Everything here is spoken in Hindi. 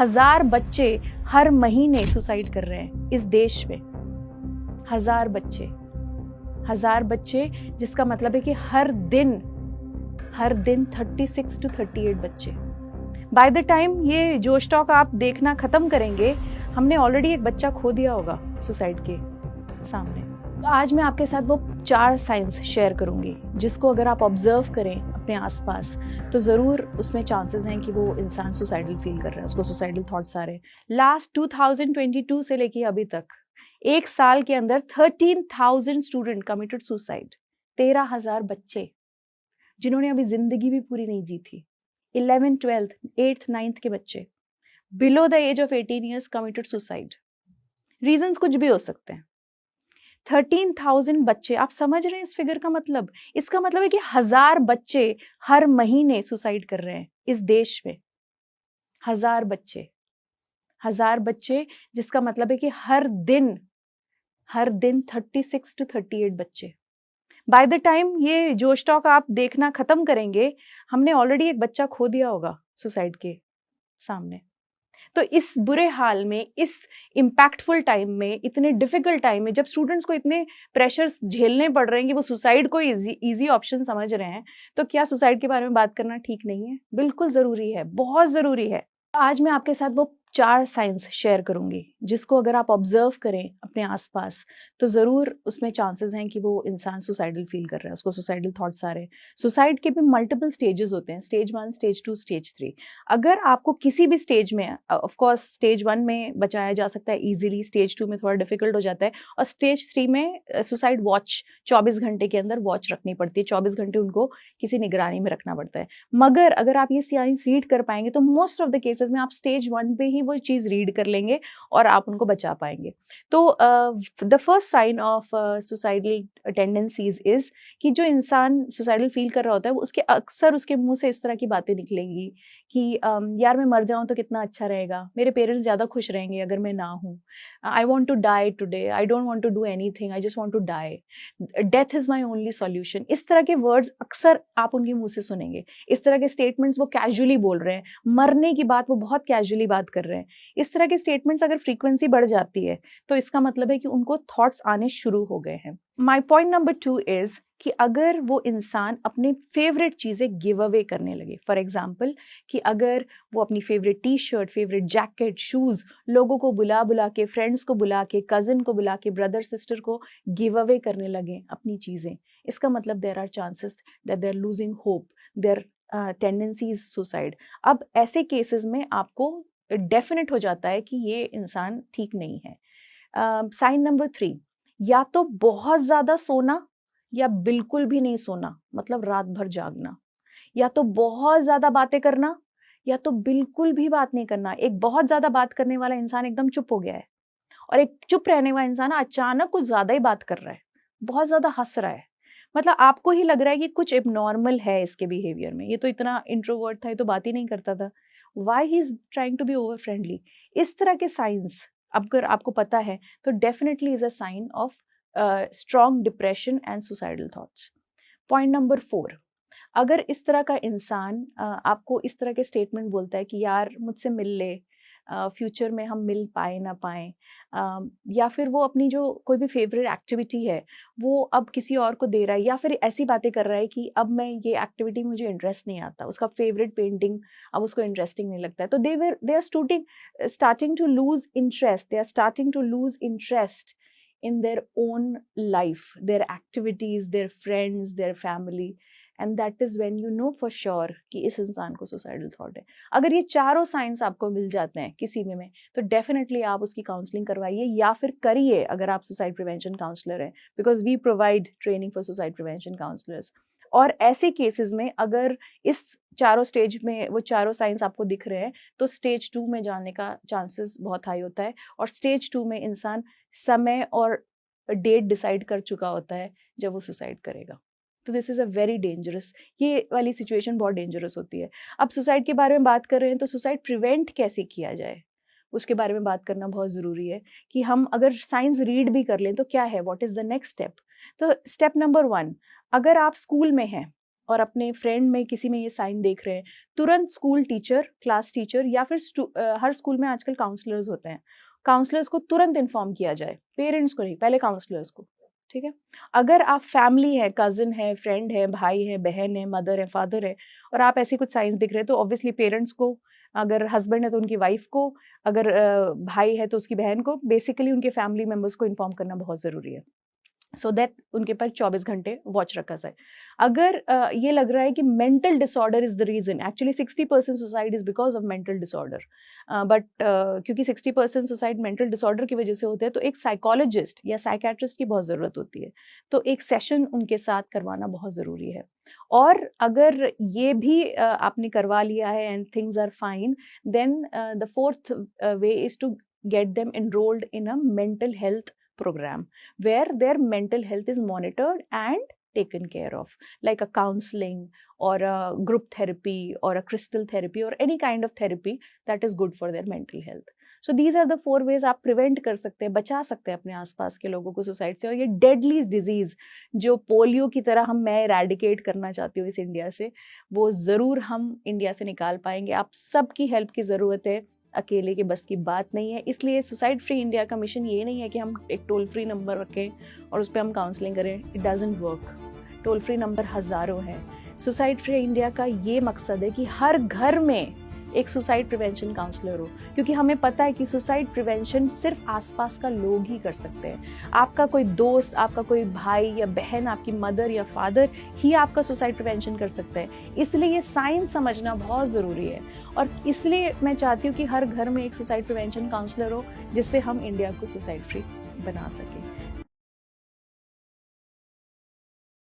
1000 बच्चे हर महीने सुसाइड कर रहे हैं इस देश में। 1000 बच्चे जिसका मतलब है कि हर दिन 36 to 38 बच्चे। बाय द टाइम ये जोश टॉक आप देखना खत्म करेंगे, हमने ऑलरेडी एक बच्चा खो दिया होगा सुसाइड के सामने। तो आज मैं आपके साथ वो 4 साइंस शेयर करूंगी जिसको अगर आप ऑब्जर्व करें अपने आसपास तो ज़रूर उसमें चांसेस हैं कि वो इंसान सुसाइडल फील कर रहा है, उसको सुसाइडल थॉट्स आ रहे हैं। लास्ट 2022 से लेके अभी तक एक साल के अंदर 13,000 स्टूडेंट कमिटेड सुसाइड। 13,000 बच्चे जिन्होंने अभी जिंदगी भी पूरी नहीं जी थी। 11th 12th 8th 9th के बच्चे below the age of 18 years committed suicide. Reasons कुछ भी हो सकते हैं। 13,000 बच्चे, आप समझ रहे हैं इस फिगर का मतलब? इसका मतलब है कि 1000 बच्चे हर महीने सुसाइड कर रहे हैं इस देश में। 1000 बच्चे जिसका मतलब है कि हर दिन 36 to 38 बच्चे। बाय द टाइम ये जोश टॉक आप देखना खत्म करेंगे, हमने ऑलरेडी एक बच्चा खो दिया होगा सुसाइड के सामने। तो इस बुरे हाल में, इस इम्पैक्टफुल टाइम में, इतने डिफिकल्ट टाइम में, जब स्टूडेंट्स को इतने प्रेशर्स झेलने पड़ रहे हैं कि वो सुसाइड को इजी ऑप्शन समझ रहे हैं, तो क्या सुसाइड के बारे में बात करना ठीक नहीं है? बिल्कुल जरूरी है, बहुत जरूरी है। आज मैं आपके साथ वो 4 साइंस शेयर करूंगी जिसको अगर आप ऑब्जर्व करें अपने आसपास तो ज़रूर उसमें चांसेस हैं कि वो इंसान सुसाइडल फील कर रहा है, उसको सुसाइडल थॉट्स आ रहे हैं। सुसाइड के भी मल्टीपल स्टेजेस होते हैं, स्टेज 1, स्टेज 2, स्टेज 3। अगर आपको किसी भी स्टेज में, ऑफ कोर्स स्टेज 1 में बचाया जा सकता है इजीली, स्टेज 2 में थोड़ा डिफिकल्ट हो जाता है, और स्टेज 3 में सुसाइड वॉच 24 घंटे के अंदर वॉच रखनी पड़ती है। 24 घंटे उनको किसी निगरानी में रखना पड़ता है। मगर अगर आप ये साइंस रीड कर पाएंगे तो मोस्ट ऑफ द केसेस में आप स्टेज 1 पे ही वो चीज़ रीड कर लेंगे और आप उनको बचा पाएंगे। तो the first sign of suicidal tendencies is कि जो इंसान सुसाइडल फील कर रहा होता है वो उसके अक्सर उसके मुंह से इस तरह की बातें निकलेंगी कि यार मैं मर जाऊं तो कितना अच्छा रहेगा, मेरे पेरेंट्स ज़्यादा खुश रहेंगे अगर मैं ना हूँ, I want to die today, I don't want to do anything, I just want to die, death is my only solution. इस तरह के वर्ड्स अक्सर आप उनके मुंह से सुनेंगे। इस तरह के स्टेटमेंट्स वो कैजुअली बोल रहे हैं, मरने की बात वो बहुत कैजुअली बात कर रहे हैं। इस तरह के स्टेटमेंट्स अगर फ्रीक्वेंसी बढ़ जाती है तो इसका मतलब है कि उनको थॉट्स आने शुरू हो गए हैं। माई पॉइंट नंबर 2 इज कि अगर वो इंसान अपनी फेवरेट चीज़ें गिव अवे करने लगे, फॉर एग्जाम्पल कि अगर वो अपनी favourite T shirt, favourite jacket, shoes लोगों को बुला बुला के, फ्रेंड्स को बुला के, कज़न को बुला के, ब्रदर सिस्टर को गिव अवे करने लगे अपनी चीज़ें, इसका मतलब there are chances that they are losing hope, their tendency is suicide. अब ऐसे केसेस में आपको डेफिनेट हो जाता है कि ये इंसान ठीक नहीं है। साइन नंबर 3, या तो बहुत ज़्यादा सोना या बिल्कुल भी नहीं सोना, मतलब रात भर जागना, या तो बहुत ज़्यादा बातें करना या तो बिल्कुल भी बात नहीं करना। एक बहुत ज़्यादा बात करने वाला इंसान एकदम चुप हो गया है और एक चुप रहने वाला इंसान अचानक कुछ ज़्यादा ही बात कर रहा है, बहुत ज़्यादा हंस रहा है, मतलब आपको ही लग रहा है कि कुछ एबनॉर्मल है इसके बिहेवियर में, ये तो इतना इंट्रोवर्ट था, ये तो बात ही नहीं करता था, why he is trying to be over friendly. इस तरह के साइंस अगर आपको पता है तो definitely is a sign of strong depression and suicidal thoughts. Point number 4, अगर इस तरह का इंसान आपको इस तरह के स्टेटमेंट बोलता है कि यार मुझसे मिल ले, फ्यूचर में हम मिल पाए ना पाए, या फिर वो अपनी जो कोई भी फेवरेट एक्टिविटी है वो अब किसी और को दे रहा है, या फिर ऐसी बातें कर रहा है कि अब मैं ये एक्टिविटी मुझे इंटरेस्ट नहीं आता, उसका फेवरेट पेंटिंग अब उसको इंटरेस्टिंग नहीं लगता है, तो they are starting to lose interest, they are starting to lose interest in their own life, their activities, their friends, their family, and that is when you know for sure कि इस इंसान को सुसाइडल थॉट है। अगर ये चारों साइंस आपको मिल जाते हैं किसी में तो डेफिनेटली आप उसकी काउंसलिंग करवाइए या फिर करिए अगर आप सुसाइड प्रिवेंशन काउंसलर हैं, because we provide training for suicide prevention counsellors. और ऐसे केसेस में अगर इस चारों स्टेज में वो चारों साइंस आपको दिख रहे हैं तो स्टेज 2 में जाने का चांसेस बहुत हाई होता है, और स्टेज 2 में इंसान समय और डेट डिसाइड कर चुका होता है जब वो सुसाइड करेगा। तो this is a very dangerous, ये वाली सिचुएशन बहुत डेंजरस होती है। अब सुसाइड के बारे में बात कर रहे हैं तो सुसाइड प्रिवेंट कैसे किया जाए उसके बारे में बात करना बहुत ज़रूरी है कि हम अगर साइंस रीड भी कर लें तो क्या है, what is the next step. तो स्टेप नंबर 1, अगर आप स्कूल में हैं और अपने फ्रेंड में किसी में ये साइन देख रहे हैं, तुरंत स्कूल टीचर, क्लास टीचर या फिर हर स्कूल में आजकल काउंसलर्स होते हैं, काउंसलर्स को तुरंत इन्फॉर्म किया जाए, पेरेंट्स को नहीं, पहले काउंसलर्स को, ठीक है। अगर आप फैमिली है, कजिन है, फ्रेंड है, भाई है, बहन है, मदर है, फादर है, और आप ऐसी कुछ साइंस दिख रहे हैं, तो ऑब्वियसली पेरेंट्स को, अगर हस्बैंड है तो उनकी वाइफ को, अगर भाई है तो उसकी बहन को, बेसिकली उनके फैमिली मेम्बर्स को इन्फॉर्म करना बहुत ज़रूरी है, सो दैट उनके पर 24 घंटे वॉच रखा जाए। अगर ये लग रहा है कि mental disorder is the reason, actually 60% suicide is because of mental disorder, but क्योंकि 60% सुसाइड मेंटल डिसऑर्डर की वजह से होते हैं, तो एक साइकोलॉजिस्ट या साइकेट्रिस्ट की बहुत ज़रूरत होती है, तो एक सेशन उनके साथ करवाना बहुत ज़रूरी है। और अगर ये भी आपने करवा लिया है and things are fine, then the fourth way is to get them enrolled in a mental health program where their mental health is monitored and taken care of, like a counseling or a group therapy or a crystal therapy or any kind of therapy that is good for their mental health. So these are the 4 ways आप prevent कर सकते हैं, बचा सकते हैं अपने आसपास के लोगों को सुसाइड से। और ये डेडली डिजीज जो पोलियो की तरह मैं इरेडिकेट करना चाहती हूँ इस इंडिया से, वो ज़रूर हम इंडिया से निकाल पाएंगे। आप सबकी हेल्प की ज़रूरत है, अकेले के बस की बात नहीं है। इसलिए सुसाइड फ्री इंडिया का मिशन ये नहीं है कि हम एक टोल फ्री नंबर रखें और उस पर हम काउंसलिंग करें, it doesn't work. Toll free number हज़ारों हैं। सुसाइड फ्री इंडिया का ये मकसद है कि हर घर में एक सुसाइड प्रिवेंशन काउंसलर हो, क्योंकि हमें पता है कि सुसाइड प्रिवेंशन सिर्फ आसपास का लोग ही कर सकते हैं। आपका कोई दोस्त, आपका कोई भाई या बहन, आपकी मदर या फादर ही आपका सुसाइड प्रिवेंशन कर सकते हैं। इसलिए ये साइंस समझना बहुत ज़रूरी है, और इसलिए मैं चाहती हूँ कि हर घर में एक सुसाइड प्रिवेंशन काउंसलर हो, जिससे हम इंडिया को सुसाइड फ्री बना सकें।